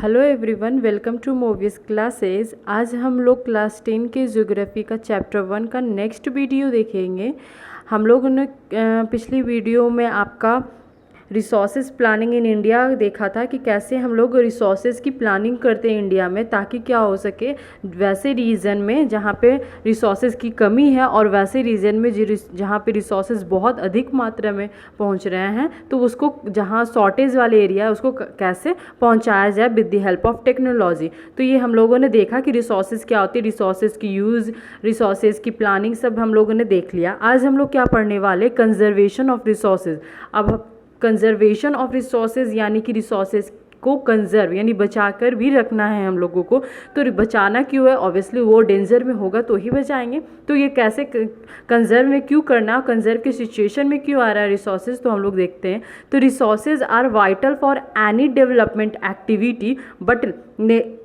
Hello everyone, welcome to movies classes. आज हम लोग क्लास 10 के ज्योग्राफी का चैप्टर 1 का नेक्स्ट वीडियो देखेंगे। हम लोगों ने पिछली वीडियो में आपका रिसोर्सेज प्लानिंग इन इंडिया देखा था कि कैसे हम लोग रिसोर्सेज की प्लानिंग करते हैं इंडिया में, ताकि क्या हो सके वैसे रीजन में जहाँ पे रिसोर्सेज की कमी है और वैसे रीजन में जहाँ पे रिसोर्सेज बहुत अधिक मात्रा में पहुँच रहे हैं, तो उसको जहाँ शॉर्टेज वाले एरिया है उसको कैसे पहुँचाया जाए with the help of technology. तो ये हम लोगों ने देखा कि रिसोर्सेज क्या होती है, रिसोर्सेज की यूज़, रिसोर्सेज की प्लानिंग, सब हम लोगों ने देख लिया। आज हम लोग क्या पढ़ने वाले, कंजर्वेशन ऑफ रिसोर्सेज। अब कंजर्वेशन ऑफ रिसोर्सेज यानी कि रिसोर्सेज को कंजर्व यानी बचा कर भी रखना है हम लोगों को। तो बचाना क्यों है, ऑब्वियसली वो डेंजर में होगा तो ही बचाएंगे। तो ये कैसे कंजर्व में क्यों करना, कंजर्व की सिचुएशन में क्यों आ रहा है रिसोर्सेज, तो हम लोग देखते हैं। तो resources are vital for any development activity, but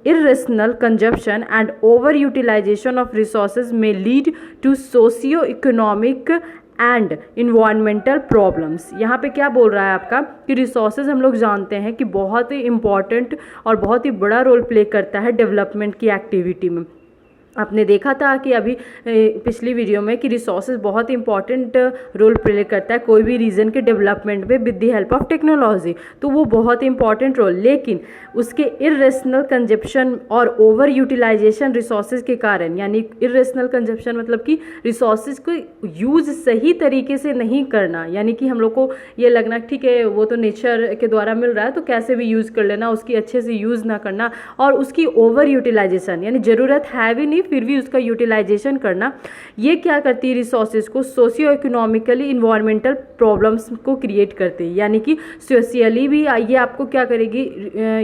irrational consumption and over utilization of resources may lead to socio-economic and environmental problems. यहाँ पे क्या बोल रहा है आपका कि रिसोर्सेज हम लोग जानते हैं कि बहुत ही इम्पॉर्टेंट और बहुत ही बड़ा रोल प्ले करता है डेवलपमेंट की एक्टिविटी में। आपने देखा था कि अभी पिछली वीडियो में कि रिसोर्सेज बहुत ही इंपॉर्टेंट रोल प्ले करता है कोई भी रीजन के डेवलपमेंट में with the help of technology, तो वो बहुत ही इंपॉर्टेंट रोल। लेकिन उसके इरेशनल कंजप्शन और ओवर यूटिलाइजेशन रिसोर्सेज के कारण, यानी इरेशनल कंजप्शन मतलब कि रिसोर्सेज को यूज़ सही तरीके से नहीं करना, यानी कि हम लोग को ये लगना ठीक है वो तो नेचर के द्वारा मिल रहा है तो कैसे भी यूज़ कर लेना, उसकी अच्छे से यूज़ ना करना, और उसकी ओवर यूटिलाइजेशन यानी ज़रूरत है भी नहीं फिर भी उसका यूटिलाइजेशन करना, ये क्या करती है रिसोर्सेज को सोशियो इकोनॉमिकली इन्वायरमेंटल प्रॉब्लम्स को क्रिएट करती है। यानी कि सोशियली भी ये आपको क्या करेगी,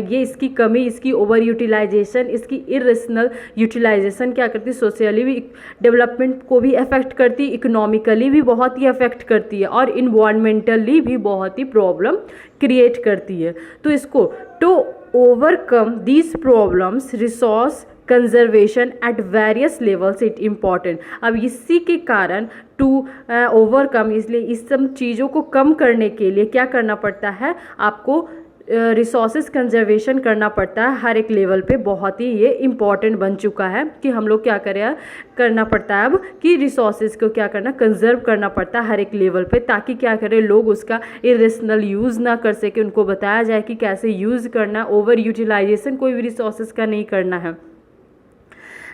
ये इसकी कमी, इसकी ओवर यूटिलाइजेशन, इसकी इरेशनल यूटिलाइजेशन क्या करती है, सोशियली भी डेवलपमेंट को भी अफेक्ट करती है, इकोनॉमिकली भी बहुत ही अफेक्ट करती है और इन्वायरमेंटली भी बहुत ही प्रॉब्लम क्रिएट करती है। तो इसको to overcome these problems resource conservation at various levels it important. अब इसी के कारण टू ओवरकम, इसलिए इस सब चीज़ों को कम करने के लिए क्या करना पड़ता है, आपको रिसोर्सेज कंजर्वेशन करना पड़ता है हर एक लेवल पे। बहुत ही ये इम्पॉर्टेंट बन चुका है कि हम लोग क्या करें, करना पड़ता है अब कि रिसोर्सेज को क्या करना, कंजर्व करना पड़ता है हर एक लेवल पे, ताकि क्या करें लोग उसका इरेशनल यूज़ ना कर सके, उनको बताया जाए कि कैसे यूज़ करना, ओवर यूटिलाइजेशन कोई भी रिसोर्सेज का नहीं करना है।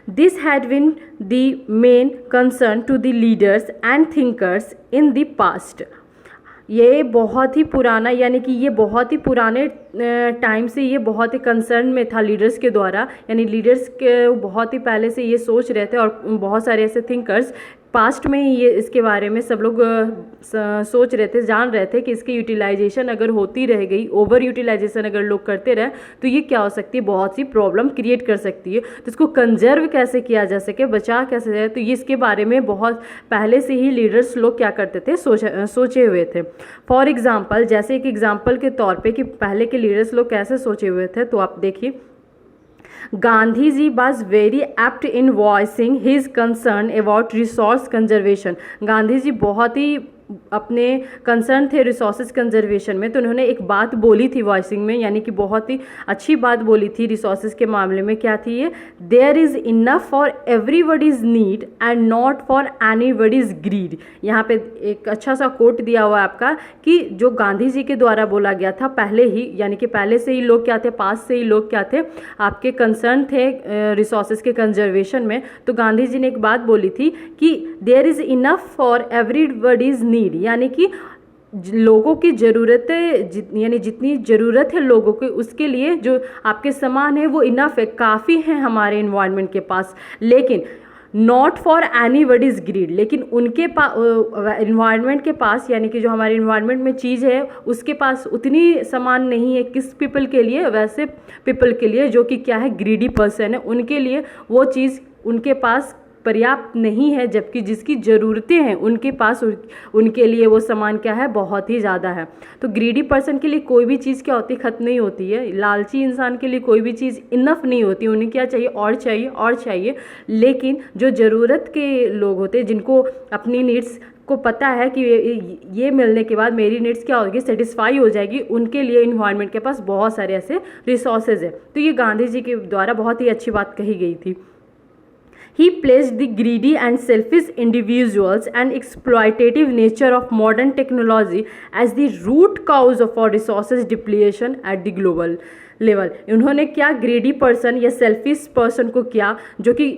This had been the main concern to the leaders and thinkers in the past. ये बहुत ही पुराना, यानी कि ये बहुत ही पुराने टाइम से ये बहुत ही कंसर्न में था लीडर्स के द्वारा, यानी लीडर्स के बहुत ही पहले से ये सोच रहे थे और बहुत सारे ऐसे थिंकर्स पास्ट में ही ये इसके बारे में सब लोग सोच रहे थे, जान रहे थे कि इसकी यूटिलाइजेशन अगर होती रह गई, ओवर यूटिलाइजेशन अगर लोग करते रहे तो ये क्या हो सकती है, बहुत सी प्रॉब्लम क्रिएट कर सकती है। तो इसको कंजर्व कैसे किया जा सके, बचा कैसे जाए, तो ये इसके बारे में बहुत पहले से ही लीडर्स लोग क्या करते थे, सोचे हुए थे। फॉर एग्जाम्पल, जैसे एक एग्जाम्पल के तौर पर कि पहले के लीडर्स लोग कैसे सोचे हुए थे, तो आप देखिए Gandhi ji was very apt in voicing his concern about resource conservation। Gandhi ji बहुत ही अपने कंसर्न थे रिसोर्सेज कंजर्वेशन में, तो उन्होंने एक बात बोली थी वॉइसिंग में, यानी कि बहुत ही अच्छी बात बोली थी रिसोर्सेज के मामले में। क्या थी ये, there is enough for everybody's need and not for anybody's greed. यहाँ पे एक अच्छा सा कोट दिया हुआ है आपका कि जो गांधी जी के द्वारा बोला गया था पहले ही, यानी कि पहले से ही लोग क्या थे, पास से ही लोग क्या थे, आपके कंसर्न थे रिसोर्सेज के कंजर्वेशन में। तो गांधी जी ने एक बात बोली थी कि there is enough for everybody's need, यानी कि लोगों की ज़रूरतें, यानी जितनी ज़रूरत है लोगों को उसके लिए जो आपके सामान है वो इनफ है, काफ़ी है हमारे इन्वायरमेंट के पास। लेकिन नॉट फॉर एनीबडीज ग्रीड, लेकिन उनके इन्वायरमेंट के पास, यानी कि जो हमारे इन्वायरमेंट में चीज़ है उसके पास उतनी सामान नहीं है किस पीपल के लिए, वैसे पीपल के लिए जो कि क्या है, ग्रीडी पर्सन है, उनके लिए वो चीज़ उनके पास पर्याप्त नहीं है, जबकि जिसकी ज़रूरतें हैं उनके पास उनके लिए वो सामान क्या है, बहुत ही ज़्यादा है। तो ग्रीडी पर्सन के लिए कोई भी चीज़ क्या होती है, ख़त्म नहीं होती है। लालची इंसान के लिए कोई भी चीज़ इनफ नहीं होती, उन्हें क्या चाहिए, और चाहिए और चाहिए। लेकिन जो ज़रूरत के लोग होते हैं जिनको अपनी नीड्स को पता है कि ये मिलने के बाद मेरी नीड्स क्या होगी, सेटिस्फाई हो जाएगी, उनके लिए इन्वायरमेंट के पास बहुत सारे ऐसे रिसोर्सेज है। तो ये गांधी जी के द्वारा बहुत ही अच्छी बात कही गई थी। He placed the greedy and selfish individuals and exploitative nature of modern technology as the root cause of our resources depletion at the global level. उन्होंने क्या ग्रीडी पर्सन या सेल्फिश पर्सन को क्या, जो कि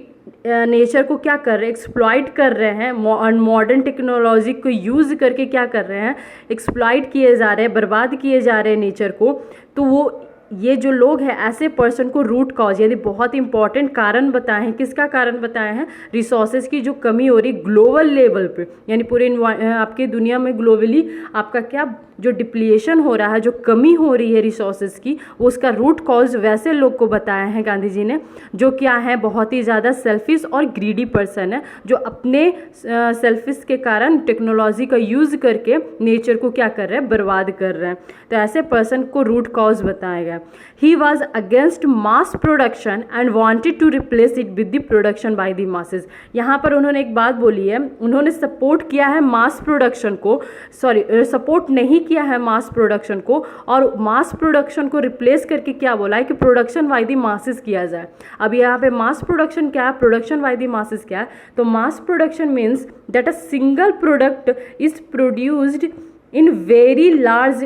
नेचर को क्या कर रहे हैं, एक्सप्लॉइट कर रहे हैं, मॉडर्न टेक्नोलॉजी को यूज़ करके क्या कर रहे हैं, एक्सप्लॉइट किए जा रहे हैं, बर्बाद किए जा रहे हैं नेचर को। तो वो ये जो लोग हैं ऐसे पर्सन को रूट कॉज यानी बहुत इंपॉर्टेंट कारण बताए हैं। किसका कारण बताए हैं? रिसोर्सेज की जो कमी हो रही ग्लोबल लेवल पे, यानी पूरे आपके दुनिया में ग्लोबली आपका क्या जो डिप्लीशन हो रहा है, जो कमी हो रही है रिसोर्सेज की, वो उसका रूट कॉज वैसे लोग को बताया है गांधी जी ने, जो क्या है बहुत ही ज़्यादा सेल्फिश और ग्रीडी पर्सन है, जो अपने सेल्फिश के कारण टेक्नोलॉजी का यूज़ करके नेचर को क्या कर रहे हैं, बर्बाद कर रहे हैं। तो ऐसे पर्सन को रूट कॉज बताया गया। He was against mass production and wanted to replace it with the production by the masses. यहाँ पर उन्होंने एक बात बोली है, उन्होंने सपोर्ट किया है मास प्रोडक्शन को, सपोर्ट नहीं किया है मास प्रोडक्शन को, और मास प्रोडक्शन को रिप्लेस करके क्या बोला है कि प्रोडक्शन बाय द मासेस किया जाए। अब यहाँ पे मास प्रोडक्शन क्या है, प्रोडक्शन बाय द मासेस क्या है? तो mass production means that a single product is produced in very large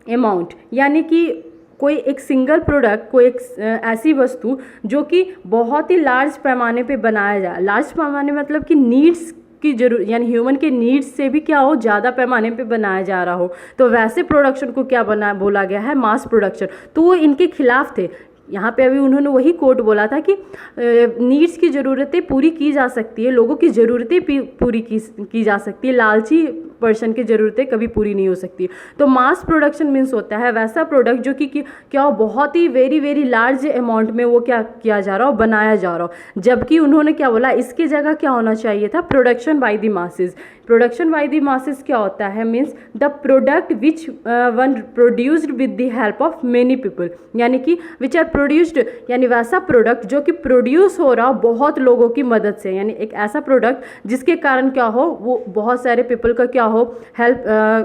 amount, यानी कि कोई एक सिंगल प्रोडक्ट, कोई एक ऐसी वस्तु जो कि बहुत ही लार्ज पैमाने पे बनाया जाए। लार्ज पैमाने मतलब कि नीड्स की जरूर, यानी ह्यूमन के नीड्स से भी क्या हो, ज़्यादा पैमाने पे बनाया जा रहा हो, तो वैसे प्रोडक्शन को क्या बोला गया है, मास प्रोडक्शन। तो वो इनके खिलाफ थे। यहाँ पे अभी उन्होंने वही कोट बोला था कि नीड्स की ज़रूरतें पूरी की जा सकती है, लोगों की ज़रूरतें पूरी की जा सकती है, लालची पर्सन की ज़रूरतें कभी पूरी नहीं हो सकती। तो मास प्रोडक्शन मीन्स होता है वैसा प्रोडक्ट जो कि क्या हो, बहुत ही वेरी लार्ज अमाउंट में वो क्या किया जा रहा हो, बनाया जा रहा हो। जबकि उन्होंने क्या बोला, इसकी जगह क्या होना चाहिए था, production by the masses. Production by the masses क्या होता है, means the product which one produced with the help of many people, यानी कि विच आर प्रोड्यूस्ड, यानी वैसा प्रोडक्ट जो कि प्रोड्यूस हो रहा हो बहुत लोगों की मदद से, यानी एक ऐसा प्रोडक्ट जिसके कारण क्या हो, वो बहुत सारे पीपल का क्या हो, हेल्प,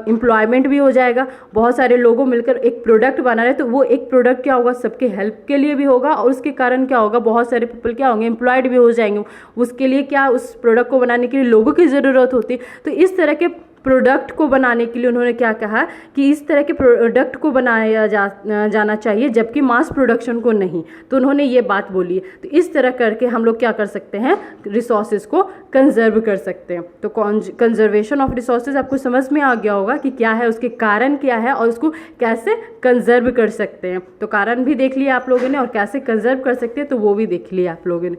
एम्प्लॉयमेंट भी हो जाएगा। बहुत सारे लोगों मिलकर एक प्रोडक्ट बना रहे, तो वो एक प्रोडक्ट क्या होगा, सबके हेल्प के लिए भी होगा, और उसके कारण क्या होगा, बहुत सारे पीपल क्या होंगे, एम्प्लॉयड भी हो जाएंगे। उसके लिए क्या, उस प्रोडक्ट को बनाने के लिए लोगों की ज़रूरत होती है। तो इस तरह के प्रोडक्ट को बनाने के लिए उन्होंने क्या कहा कि इस तरह के प्रोडक्ट को बनाया जाना चाहिए, जबकि मास प्रोडक्शन को नहीं। तो उन्होंने ये बात बोली। तो इस तरह करके हम लोग क्या कर सकते हैं, रिसोर्सेज को कंजर्व कर सकते हैं। तो कंजर्वेशन ऑफ रिसोर्सेज आपको समझ में आ गया होगा कि क्या है, उसके कारण क्या है, और उसको कैसे कंजर्व कर सकते हैं। तो कारण भी देख लिया आप लोगों ने, और कैसे कंजर्व कर सकते हैं तो वो भी देख लिया आप लोगों ने।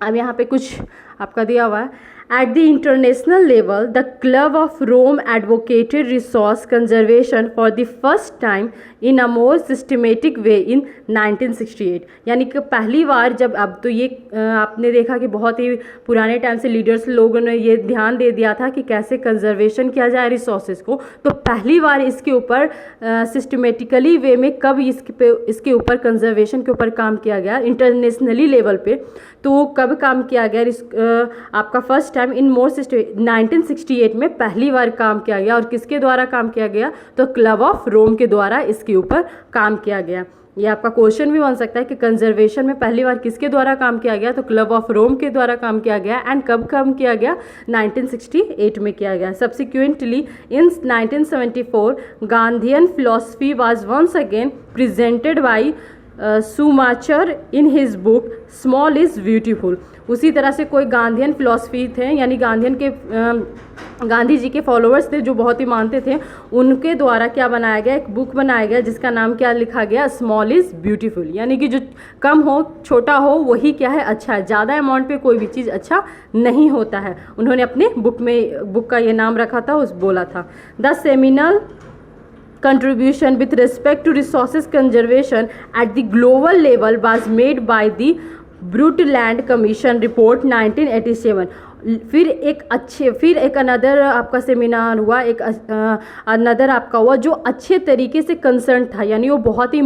अब यहाँ पे कुछ आपका दिया हुआ है, at the international level, the Club of Rome advocated resource conservation for the first time in a more systematic way in 1968। यानी कि पहली बार जब, अब तो ये आपने देखा कि बहुत ही पुराने टाइम से लीडर्स लोगों ने ये ध्यान दे दिया था कि कैसे कंजर्वेशन किया जाए रिसोर्सेज को। तो पहली बार इसके ऊपर सिस्टमेटिकली वे में कब इसके ऊपर कंजर्वेशन के ऊपर काम किया गया इंटरनेशनली लेवल पे। तो कब काम किया गया, आपका फर्स्ट टाइम इन मोर 1968 में पहली बार काम किया गया। और किसके द्वारा काम किया गया, तो क्लब ऑफ रोम के द्वारा इसके ऊपर काम किया गया। ये आपका क्वेश्चन भी बन सकता है कि कंजर्वेशन में पहली बार किसके द्वारा काम किया गया, तो क्लब ऑफ रोम के द्वारा काम किया गया। एंड कब काम किया गया, 1968 में किया गया। Subsequently in 1974 Gandhian philosophy was once again presented by Schumacher in his book small is beautiful. उसी तरह से कोई गांधीयन फिलॉसफी थे, यानी गांधी जी के फॉलोअर्स थे जो बहुत ही मानते थे, उनके द्वारा क्या बनाया गया, एक बुक बनाया गया जिसका नाम क्या लिखा गया, स्मॉल इज़ ब्यूटीफुल। यानी कि जो कम हो, छोटा हो, वही क्या है, अच्छा है। ज़्यादा अमाउंट पे कोई भी चीज़ अच्छा नहीं होता है। उन्होंने अपने बुक का ये नाम रखा था, बोला था the seminal contribution with respect to resources conservation at the global level was made by the Brundtland Commission report 1987। फिर एक अनदर आपका सेमिनार हुआ, एक अनदर आपका हुआ जो अच्छे तरीके से कंसर्न था, यानी वो बहुत ही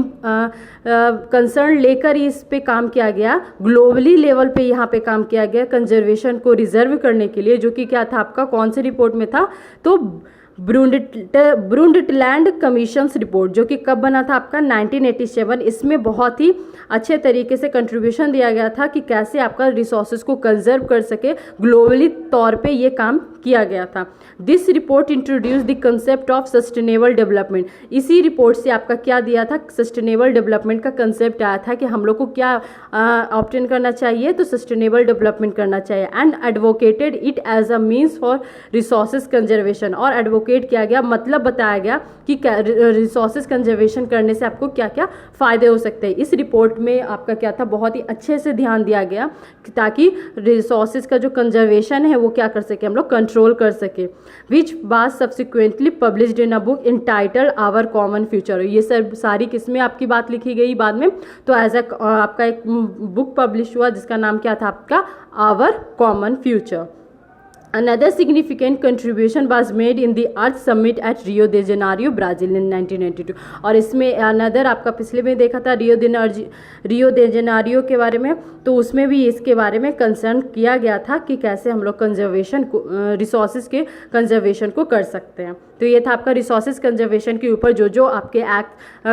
कंसर्न लेकर इस पे काम किया गया, ग्लोबली लेवल पे यहाँ पे काम किया गया कंजर्वेशन को रिजर्व करने के लिए, जो कि क्या था आपका, कौन से रिपोर्ट में था, तो ब्रुंडटलैंड कमीशंस रिपोर्ट, जो कि कब बना था आपका 1987। इसमें बहुत ही अच्छे तरीके से कंट्रीब्यूशन दिया गया था कि कैसे आपका रिसोर्सेज को कंजर्व कर सके, ग्लोबली तौर पे ये काम किया गया था। This report introduce the concept of sustainable development. इसी रिपोर्ट से आपका क्या दिया था, सस्टेनेबल डेवलपमेंट का कंसेप्ट आया था कि हम लोग को क्या ऑब्टेन करना चाहिए, तो सस्टेनेबल डेवलपमेंट करना चाहिए, and advocated it as a means for resources conservation. और एडवोकेट किया गया, मतलब बताया गया कि रिसोर्सेज कंजर्वेशन करने से आपको क्या क्या फ़ायदे हो सकते हैं। इस रिपोर्ट में आपका क्या था, बहुत ही अच्छे से ध्यान दिया गया ताकि रिसोर्सेज का जो कंजर्वेशन है वो क्या कर सके, हम लोग कंट्रोल कर सके। Which was subsequently published in a book entitled Our Common Future. ये सब सारी किसमें आपकी बात लिखी गई बाद में, तो एज आपका एक बुक पब्लिश हुआ जिसका नाम क्या था आपका, Our Common Future. Another significant contribution was made in the Earth Summit at Rio de Janeiro, Brazil in 1992। और इसमें another आपका पिछले में देखा था रियो दे जेनेरियो के बारे में, तो उसमें भी इसके बारे में कंसर्न किया गया था कि कैसे हम लोग कंजर्वेशन को, रिसोर्सेज के कंजर्वेशन को कर सकते हैं। तो ये था आपका रिसोर्सेज कंजर्वेशन के ऊपर जो जो आपके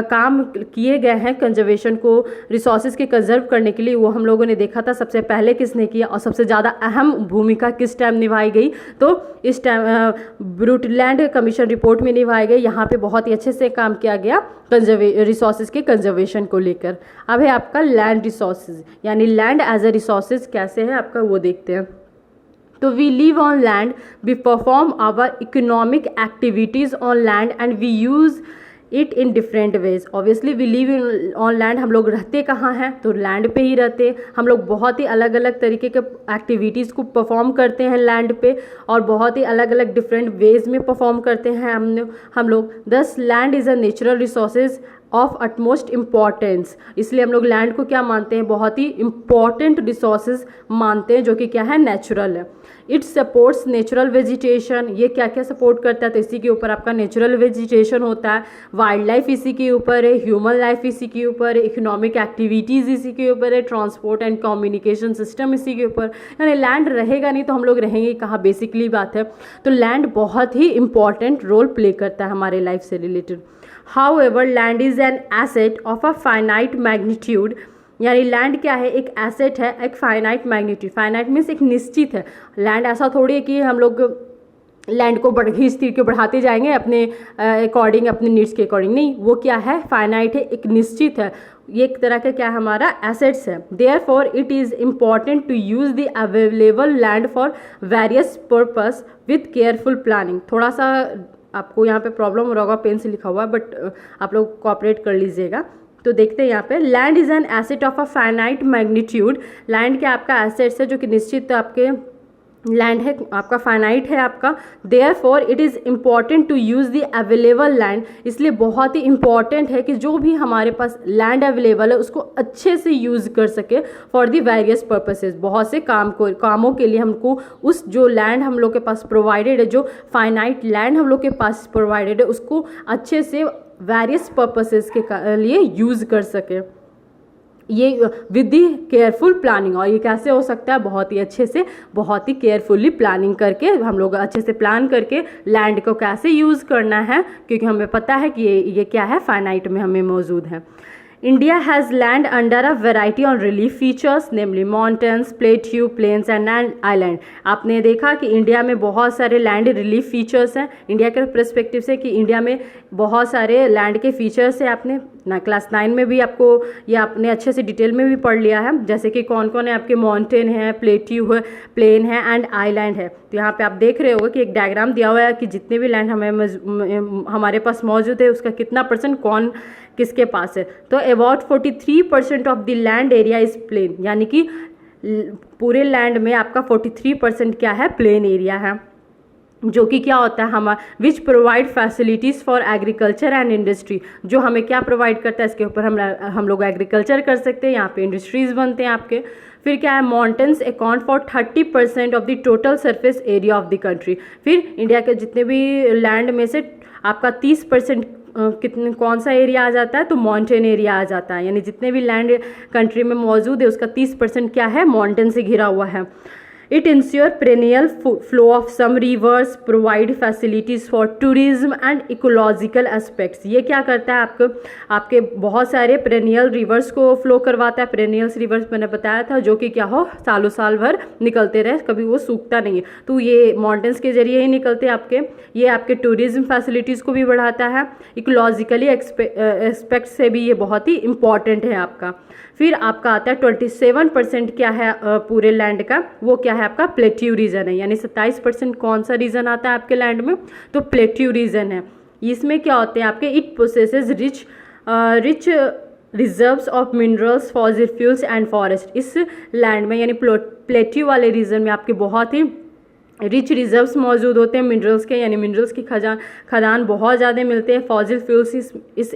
काम किए गए हैं कंजर्वेशन को, रिसोर्सेज के कंजर्व करने के लिए, वो हम लोगों ने देखा था। सबसे पहले किसने किया और सबसे ज़्यादा अहम भूमिका किस टाइम निभाई गई, तो इस टाइम ब्रुंडटलैंड कमीशन रिपोर्ट में निभाई गई। यहाँ पे बहुत ही अच्छे से काम किया गया रिसोर्सेज के कंजर्वेशन को लेकर। अब है आपका लैंड रिसोर्सेज, यानी लैंड एज अ रिसोर्सेज कैसे है आपका, वो देखते हैं। तो we live on land, we perform our economic activities on land and we use it in different ways. Obviously we live in on land, हम लोग रहते कहाँ हैं, तो लैंड पे ही रहते हैं। हम लोग बहुत ही अलग अलग तरीके के एक्टिविटीज़ को परफॉर्म करते हैं लैंड पे, और बहुत ही अलग अलग डिफरेंट वेज में परफॉर्म करते हैं हम लोग। दस land is a natural resources of utmost importance. इसलिए हम लोग लैंड को क्या मानते हैं, बहुत ही इम्पॉर्टेंट रिसोर्सेज मानते हैं, जो कि क्या है, नेचुरल है। इट सपोर्ट्स नेचुरल वेजिटेशन, ये क्या क्या सपोर्ट करता है, तो इसी के ऊपर आपका नेचुरल वेजिटेशन होता है। वाइल्ड लाइफ इसी के ऊपर है, ह्यूमन लाइफ इसी के ऊपर है, इकोनॉमिक एक्टिविटीज़ इसी के ऊपर है, ट्रांसपोर्ट एंड कम्युनिकेशन सिस्टम इसी के ऊपर। यानी लैंड रहेगा नहीं तो हम लोग रहेंगे कहाँ, बेसिकली बात है। तो लैंड बहुत ही इंपॉर्टेंट रोल प्ले करता है हमारे लाइफ से related. However, land is an asset of a finite magnitude, यानी लैंड क्या है, एक एसेट है, एक फाइनाइट मैग्नीट्यूड। फाइनाइट मीन्स एक निश्चित है। लैंड ऐसा थोड़ी है कि हम लोग लैंड को खींच के बढ़ाते जाएंगे अपने अकॉर्डिंग, अपने नीड्स के अकॉर्डिंग, नहीं, वो क्या है, फाइनाइट है, एक निश्चित है। ये एक तरह का क्या हमारा एसेट्स है। Therefore it is important to use the available land for various purpose with careful planning. थोड़ा सा आपको यहाँ पे प्रॉब्लम हो रहा होगा, पेन से लिखा हुआ है, बट आप लोग कोऑपरेट कर लीजिएगा। तो देखते हैं यहाँ पे, land is an asset of a finite magnitude. Land क्या आपका एसेट्स है जो कि निश्चित आपके लैंड है, आपका फाइनाइट है आपका। Therefore it is important to use the available land, इसलिए बहुत ही इंपॉर्टेंट है कि जो भी हमारे पास लैंड अवेलेबल है उसको अच्छे से यूज़ कर सके फॉर द वेरियस पर्पसेस। बहुत से कामों के लिए हमको उस जो लैंड हम लोग के पास प्रोवाइडेड है, जो फाइनाइट लैंड हम लोग के पास प्रोवाइडेड है, उसको अच्छे से वेरियस पर्पसेस के लिए यूज़ कर सके, ये विद दी केयरफुल प्लानिंग। और ये कैसे हो सकता है, बहुत ही अच्छे से, बहुत ही केयरफुली प्लानिंग करके, हम लोग अच्छे से प्लान करके लैंड को कैसे यूज़ करना है, क्योंकि हमें पता है कि ये क्या है, फाइनाइट में हमें मौजूद है। India has land under a variety of relief features, namely mountains, plateau, plains and island। आपने देखा कि इंडिया में बहुत सारे लैंड रिलीफ फीचर्स हैं। इंडिया के पर्सपेक्टिव से कि इंडिया में बहुत सारे लैंड के फीचर्स हैं। आपने क्लास 9 में भी आपको ये आपने अच्छे से डिटेल में भी पढ़ लिया है, जैसे कि कौन कौन है आपके, माउंटेन है, प्लेट्यू है, प्लेन है एंड आइलैंड है। तो यहाँ पे आप देख रहे होगे कि एक डायग्राम दिया हुआ है कि जितने भी लैंड हमारे पास मौजूद है उसका कितना % कौन किसके पास है। तो about 43% of the land area is plain, यानी कि पूरे लैंड में आपका 43% क्या है, प्लेन एरिया है। जो कि क्या होता है हमारा which provide facilities for agriculture and industry, जो हमें क्या प्रोवाइड करता है, इसके ऊपर हम लोग एग्रीकल्चर कर सकते हैं, यहाँ पे इंडस्ट्रीज़ बनते हैं आपके। फिर क्या है, mountains account for 30% of the total surface area of the country. फिर इंडिया के जितने भी लैंड में से आपका 30% कितने कौन सा एरिया आ जाता है, तो माउंटेन एरिया आ जाता है, यानी जितने भी लैंड कंट्री में मौजूद है उसका 30% क्या है, माउंटेन से घिरा हुआ है। It ensure perennial flow of some rivers, provide facilities for tourism and ecological aspects। ये क्या करता है, आपके बहुत सारे perennial rivers को फ्लो करवाता है। perennial rivers मैंने बताया था, जो कि क्या हो, सालों साल भर निकलते रहे, कभी वो सूखता नहीं है, तो ये माउंटेन्स के जरिए ही निकलते हैं आपके। ये आपके टूरिज्म फैसिलिटीज़ को भी बढ़ाता है, इकोलॉजिकली एस्पेक्ट से भी ये बहुत ही इम्पॉर्टेंट है आपका। फिर आपका आता है 27% क्या है पूरे लैंड का, वो क्या है आपका प्लेट्यू रीजन है, यानी 27% कौन सा रीजन आता है आपके लैंड में, तो प्लेट्यू रीजन है। इसमें क्या होते हैं आपके, it possesses rich reserves of minerals, fossil fuels and forest. इस लैंड में यानी प्लेट्यू वाले रीजन में आपके बहुत ही रिच रिजर्व्स मौजूद होते हैं मिनरल्स के, यानी मिनरल्स की खदान बहुत ज़्यादा मिलते हैं। फॉसिल फ्यूल्स इस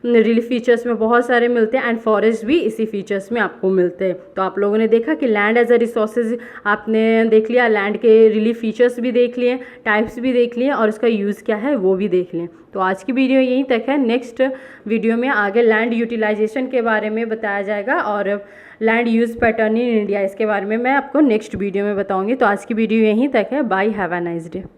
रिलीफ फीचर्स में बहुत सारे मिलते हैं, एंड फॉरेस्ट भी इसी फीचर्स में आपको मिलते हैं। तो आप लोगों ने देखा कि लैंड एज अ रिसोर्सेज आपने देख लिया, लैंड के रिलीफ फीचर्स भी देख लिए, टाइप्स भी देख लिए, और उसका यूज़ क्या है वो भी देख लें। तो आज की वीडियो यहीं तक है। नेक्स्ट वीडियो में आगे लैंड यूटिलाइजेशन के बारे में बताया जाएगा, और land use pattern in India, इसके बारे में मैं आपको नेक्स्ट वीडियो में बताऊंगी। तो आज की वीडियो यहीं तक है। Bye, have a nice day.